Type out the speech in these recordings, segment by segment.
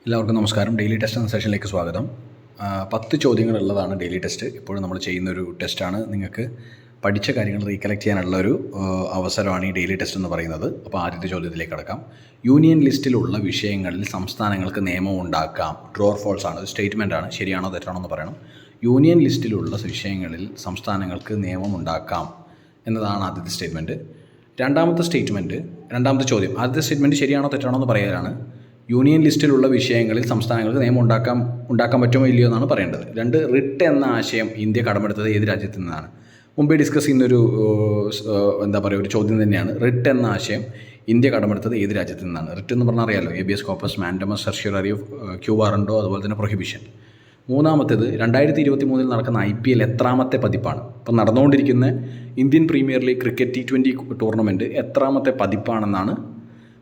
എല്ലാവർക്കും നമസ്കാരം. Daily test എന്ന സെഷനിലേക്ക് സ്വാഗതം. 10 ചോദ്യങ്ങളുള്ളതാണ് ഡെയിലി ടെസ്റ്റ്. ഇപ്പോഴും നമ്മൾ ചെയ്യുന്നൊരു ടെസ്റ്റാണ്. നിങ്ങൾക്ക് പഠിച്ച കാര്യങ്ങൾ റീകളക്ട് ചെയ്യാനുള്ള ഒരു അവസരമാണ് ഈ ഡെയിലി ടെസ്റ്റ് എന്ന് പറയുന്നത്. അപ്പോൾ ആദ്യത്തെ ചോദ്യത്തിലേക്ക് കടക്കാം. യൂണിയൻ ലിസ്റ്റിലുള്ള വിഷയങ്ങളിൽ സംസ്ഥാനങ്ങൾക്ക് നിയമം ഉണ്ടാക്കാം. ട്രൂ ഓർ ഫോൾസ് ആണ്, സ്റ്റേറ്റ്മെൻ്റ് ആണ്. ശരിയാണോ തെറ്റാണോ എന്ന് പറയണം. യൂണിയൻ ലിസ്റ്റിലുള്ള വിഷയങ്ങളിൽ സംസ്ഥാനങ്ങൾക്ക് നിയമം ഉണ്ടാക്കാം എന്നതാണ് ആദ്യത്തെ സ്റ്റേറ്റ്മെൻറ്റ്. രണ്ടാമത്തെ ചോദ്യം, ആദ്യത്തെ സ്റ്റേറ്റ്മെൻറ്റ് ശരിയാണോ തെറ്റാണോ എന്ന് പറയാനാണ്. യൂണിയൻ ലിസ്റ്റിലുള്ള വിഷയങ്ങളിൽ സംസ്ഥാനങ്ങൾക്ക് നിയമം ഉണ്ടാക്കാൻ പറ്റുമോ ഇല്ലയോ എന്നാണ് പറയേണ്ടത്. 2, റിട്ട് എന്ന ആശയം ഇന്ത്യ കടമെടുത്തത് ഏത് രാജ്യത്തു നിന്നാണ്? മുമ്പേ ഡിസ്കസ് ചെയ്യുന്നൊരു ഒരു ചോദ്യം തന്നെയാണ്. റിട്ട് എന്ന ആശയം ഇന്ത്യ കടമെടുത്തത് ഏത് രാജ്യത്തു നിന്നാണ്? റിട്ട് എന്ന് പറഞ്ഞാൽ അറിയാമല്ലോ, habeas corpus, mandamus, certiorari, quo warranto, അതുപോലെ തന്നെ പ്രൊഹിബിഷൻ. മൂന്നാമത്തേത് 2023 നടക്കുന്ന IPL എത്രാമത്തെ പതിപ്പാണ്? ഇപ്പം നടന്നുകൊണ്ടിരിക്കുന്ന Indian premier league cricket T20 tournament എത്രാമത്തെ പതിപ്പാണെന്നാണ്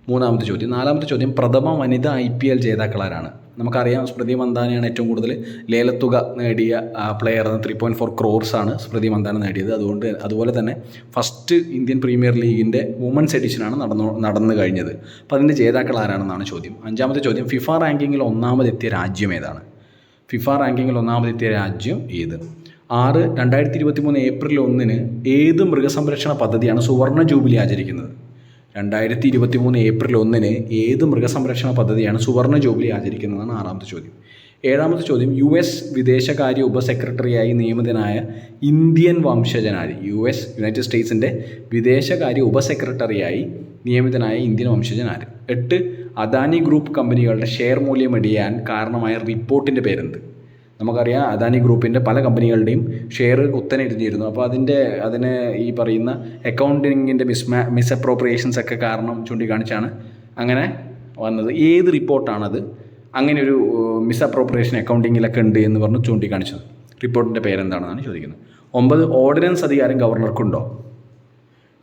മൂന്നാമത്തെ ചോദ്യം. നാലാമത്തെ ചോദ്യം, പ്രഥമ വനിതാ IPL ജേതാക്കളാരാണ്? നമുക്കറിയാം, സ്മൃതി മന്ദാനയാണ് ഏറ്റവും കൂടുതൽ ലേലത്തുക നേടിയ പ്ലെയർ. 3.4 crores ആണ് സ്മൃതി മന്ദാന നേടിയത്. അതുപോലെ തന്നെ ഫസ്റ്റ് ഇന്ത്യൻ പ്രീമിയർ ലീഗിൻ്റെ വുമൻസ് എഡിഷനാണ് നടന്നു കഴിഞ്ഞത്. അപ്പോൾ അതിൻ്റെ ജേതാക്കൾ ആരാണെന്നാണ് ചോദ്യം. അഞ്ചാമത്തെ ചോദ്യം, ഫിഫ റാങ്കിങ്ങിൽ ഒന്നാമതെത്തിയ രാജ്യം ഏതാണ്? ഫിഫ റാങ്കിങ്ങിൽ ഒന്നാമതെത്തിയ രാജ്യം ഏത്? 6, 2023 ഏപ്രിൽ 1 ഏത് മൃഗസംരക്ഷണ പദ്ധതിയാണ് സുവർണ ജൂബിലി ആചരിക്കുന്നത്? 2023 ഏപ്രിൽ 1 ഏത് മൃഗസംരക്ഷണ പദ്ധതിയാണ് സുവർണ ജൂബിലി ആചരിക്കുന്നതാണ് ആറാമത്തെ ചോദ്യം. ഏഴാമത്തെ ചോദ്യം, US വിദേശകാര്യ ഉപസെക്രട്ടറിയായി നിയമിതനായ ഇന്ത്യൻ വംശജനാര്? യുണൈറ്റഡ് സ്റ്റേറ്റ്സിൻ്റെ വിദേശകാര്യ ഉപസെക്രട്ടറിയായി നിയമിതനായ ഇന്ത്യൻ വംശജനാര്? 8, അദാനി ഗ്രൂപ്പ് കമ്പനികളുടെ ഷെയർ മൂല്യം ഇടിയാൻ കാരണമായ റിപ്പോർട്ടിൻ്റെ പേരെന്ത്? നമുക്കറിയാം, അദാനി ഗ്രൂപ്പിൻ്റെ പല കമ്പനികളുടെയും ഷെയർ കുത്തനെ ഇടിഞ്ഞിരുന്നു. അപ്പോൾ അതിന് ഈ പറയുന്ന അക്കൗണ്ടിങ്ങിൻ്റെ മിസ്അപ്രോപ്രിയേഷൻസ് ഒക്കെ കാരണം ചൂണ്ടിക്കാണിച്ചാണ് അങ്ങനെ വന്നത്. ഏത് റിപ്പോർട്ടാണത് അങ്ങനെ ഒരു മിസ്അപ്രോപ്രിയേഷൻ അക്കൗണ്ടിങ്ങിലൊക്കെ ഉണ്ട് എന്ന് പറഞ്ഞ് ചൂണ്ടിക്കാണിച്ചത്? റിപ്പോർട്ടിൻ്റെ പേരെന്താണെന്നാണ് ചോദിക്കുന്നത്. 9, ഓർഡിനൻസ് അധികാരം ഗവർണർക്കുണ്ടോ?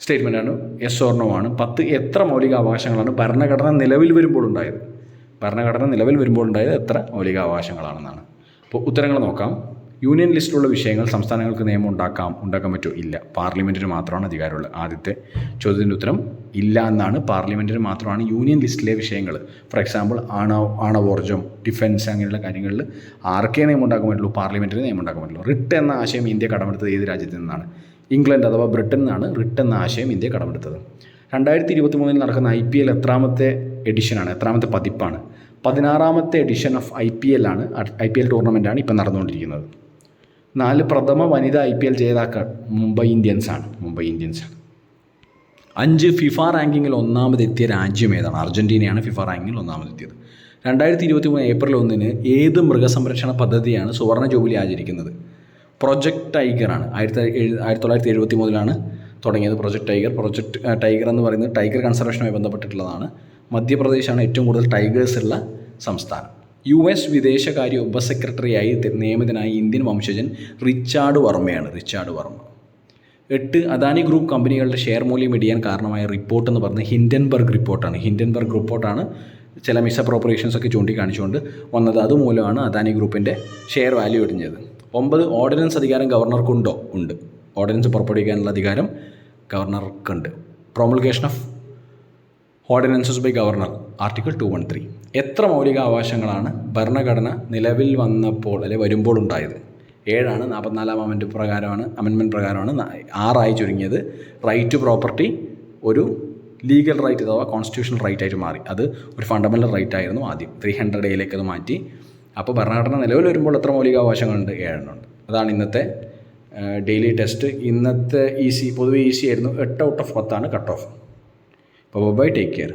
സ്റ്റേറ്റ്മെൻറ്റാണ്, യെസ് ഓർ നോ ആണ്. 10, എത്ര മൗലിക അവകാശങ്ങളാണ് ഭരണഘടന നിലവിൽ വരുമ്പോൾ ഉണ്ടായത്? എത്ര മൗലിക അവകാശങ്ങളാണെന്നാണ്. അപ്പോൾ ഉത്തരങ്ങൾ നോക്കാം. യൂണിയൻ ലിസ്റ്റിലുള്ള വിഷയങ്ങൾ സംസ്ഥാനങ്ങൾക്ക് നിയമം ഉണ്ടാക്കാൻ പറ്റുമോ? ഇല്ല. പാർലമെൻറ്റിന് മാത്രമാണ് അധികാരമുള്ളത്. ആദ്യത്തെ ചോദ്യത്തിൻ്റെ ഉത്തരം ഇല്ല എന്നാണ്. പാർലമെൻറ്റിന് മാത്രമാണ് യൂണിയൻ ലിസ്റ്റിലെ വിഷയങ്ങൾ. ഫോർ എക്സാമ്പിൾ, ആണവോർജ്ജം, ഡിഫൻസ്, അങ്ങനെയുള്ള കാര്യങ്ങളിൽ ആർക്കേ നിയമം ഉണ്ടാക്കാൻ പറ്റുള്ളൂ, പാർലമെൻറ്റിന് നിയമം ഉണ്ടാക്കാൻ പറ്റുള്ളൂ. റിട്ട് എന്ന ആശയം ഇന്ത്യ കടമെടുത്തത് ഏത് രാജ്യത്ത് നിന്നാണ്? ഇംഗ്ലണ്ട് അഥവാ ബ്രിട്ടൻ നിന്നാണ് റിട്ട് എന്ന ആശയം ഇന്ത്യ കടമെടുത്തത്. 2023 നടക്കുന്ന IPL എത്രാമത്തെ എഡിഷനാണ്? എത്രാമത്തെ പതിപ്പാണ്? 16ാമത്തെ എഡിഷൻ ഓഫ് IPL ടൂർണമെൻറ്റാണ് ഇപ്പം നടന്നുകൊണ്ടിരിക്കുന്നത്. 4, പ്രഥമ വനിതാ IPL ജേതാക്കൾ മുംബൈ ഇന്ത്യൻസ് ആണ്. 5, ഫിഫ റാങ്കിങ്ങിൽ ഒന്നാമതെത്തിയ രാജ്യം ഏതാണ്? അർജൻറ്റീനയാണ് ഫിഫ റാങ്കിങ്ങിൽ ഒന്നാമതെത്തിയത്. 2023 ഏപ്രിൽ 1 ഏത് മൃഗസംരക്ഷണ പദ്ധതിയാണ് സുവർണ ജൂബിലി ആചരിക്കുന്നത്? പ്രൊജക്ട് ടൈഗർ ആണ്. 1973 തുടങ്ങിയത് പ്രൊജക്ട് ടൈഗർ എന്ന് പറയുന്നത് ടൈഗർ കൺസർവേഷനുമായി ബന്ധപ്പെട്ടിട്ടുള്ളതാണ്. മധ്യപ്രദേശാണ് ഏറ്റവും കൂടുതൽ ടൈഗേഴ്സ് ഉള്ള സംസ്ഥാനം. US വിദേശകാര്യ ഉപസെക്രട്ടറിയായി നിയമിതനായ ഇന്ത്യൻ വംശജൻ റിച്ചാർഡ് വർമ്മയാണ്. 8, അദാനി ഗ്രൂപ്പ് കമ്പനികളുടെ ഷെയർ മൂല്യം ഇടിയാൻ കാരണമായ റിപ്പോർട്ട് എന്ന് പറയുന്നത് ഹിൻഡൻബർഗ് റിപ്പോർട്ടാണ്. ചില മിസ്അപ്രോപ്രിയേഷൻസ് ഒക്കെ ചൂണ്ടിക്കാണിച്ചുകൊണ്ട് വന്നത്. അതുമൂലമാണ് അദാനി ഗ്രൂപ്പിൻ്റെ ഷെയർ വാല്യൂ ഇടിഞ്ഞത്. 9, ഓർഡിനൻസ് അധികാരം ഗവർണർക്കുണ്ടോ? ഉണ്ട്. ഓർഡിനൻസ് പുറപ്പെടുവിക്കാനുള്ള അധികാരം ഗവർണർക്കുണ്ട്. Promulgation of ordinances by governor, article 213. എത്ര മൗലിക അവകാശങ്ങളാണ് ഭരണഘടന നിലവിൽ വരുമ്പോൾ ഉണ്ടായത്? 7 44ാം അമെൻമെൻറ്റ് പ്രകാരമാണ് 6 ചുരുങ്ങിയത്. റൈറ്റ് ടു പ്രോപ്പർട്ടി ഒരു ലീഗൽ റൈറ്റ് അഥവാ കോൺസ്റ്റിറ്റ്യൂഷണൽ റൈറ്റ് ആയിട്ട് മാറി. അത് ഒരു ഫണ്ടമെൻ്റൽ റൈറ്റ് ആയിരുന്നു ആദ്യം. 300 അത് മാറ്റി. അപ്പോൾ ഭരണഘടന നിലവിൽ വരുമ്പോൾ എത്ര മൗലിക അവകാശങ്ങളുണ്ട്? 7 ഉണ്ട്. അതാണ് ഇന്നത്തെ ഡെയിലി ടെസ്റ്റ്. ഇന്നത്തെ പൊതുവെ ഈസി ആയിരുന്നു. 8 ഔട്ട് ഓഫ് 10 കട്ട് ഓഫ്. അപ്പോൾ ബൈ, ടേക്ക് കെയർ.